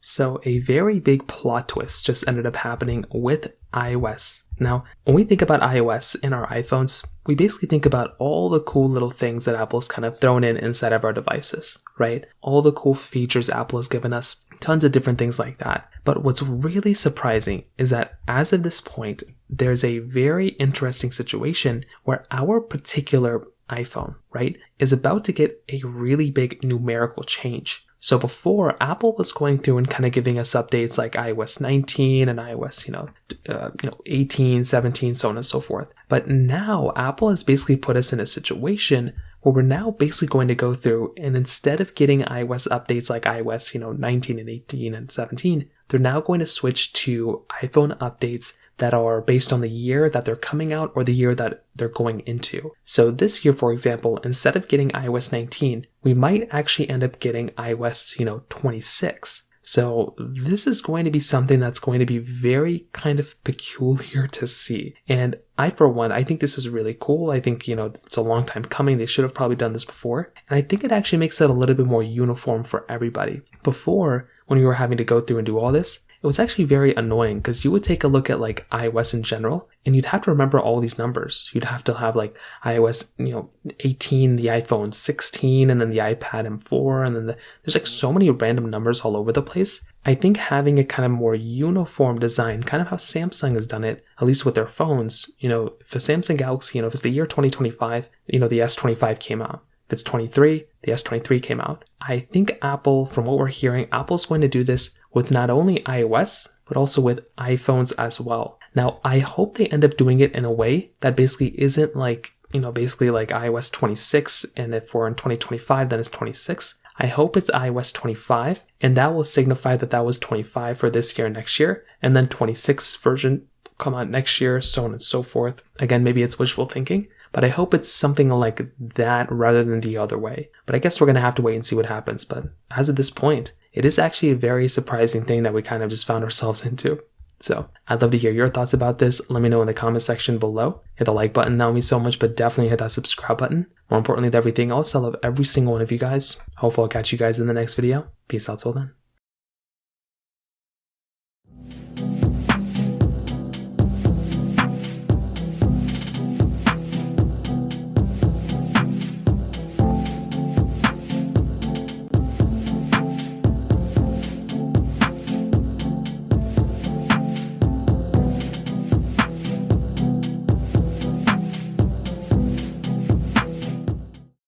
So a very big plot twist just ended up happening with iOS. Now, when we think about iOS in our iPhones, we basically think about all the cool little things that Apple's kind of thrown in inside of our devices, right? All the cool features Apple has given us, tons of different things like that. But what's really surprising is that as of this point, there's a very interesting situation where our particular iPhone, right, is about to get a really big numerical change. So before, Apple was going through and kind of giving us updates like iOS 19 and iOS, 18, 17, so on and so forth. But now Apple has basically put us in a situation where we're now basically going to go through, and instead of getting iOS updates like iOS, 19 and 18 and 17, they're now going to switch to iPhone updates that are based on the year that they're coming out or the year that they're going into. So this year, for example, instead of getting iOS 19, we might actually end up getting iOS, 26. So this is going to be something that's going to be very kind of peculiar to see. And I, for one, I think this is really cool. I think, it's a long time coming. They should have probably done this before. And I think it actually makes it a little bit more uniform for everybody. Before, when we were having to go through and do all this, it was actually very annoying because you would take a look at like iOS in general and you'd have to remember all these numbers. You'd have to have like iOS, 18, the iPhone 16, and then the iPad M4, and then there's like so many random numbers all over the place. I think having a kind of more uniform design, kind of how Samsung has done it, at least with their phones, if the Samsung Galaxy, if it's the year 2025, the S25 came out. If it's 23, the S23 came out. I think Apple, from what we're hearing, Apple's going to do this with not only iOS, but also with iPhones as well. Now, I hope they end up doing it in a way that basically isn't like, basically like iOS 26, and if we're in 2025, then it's 26. I hope it's iOS 25, and that will signify that that was 25 for this year and next year, and then 26 version come out next year, so on and so forth. Again, maybe it's wishful thinking, but I hope it's something like that rather than the other way. But I guess we're going to have to wait and see what happens. But as of this point, it is actually a very surprising thing that we kind of just found ourselves into. So I'd love to hear your thoughts about this. Let me know in the comment section below. Hit the like button, that would mean so much, but definitely hit that subscribe button. More importantly than everything else, I love every single one of you guys. Hopefully I'll catch you guys in the next video. Peace out till then.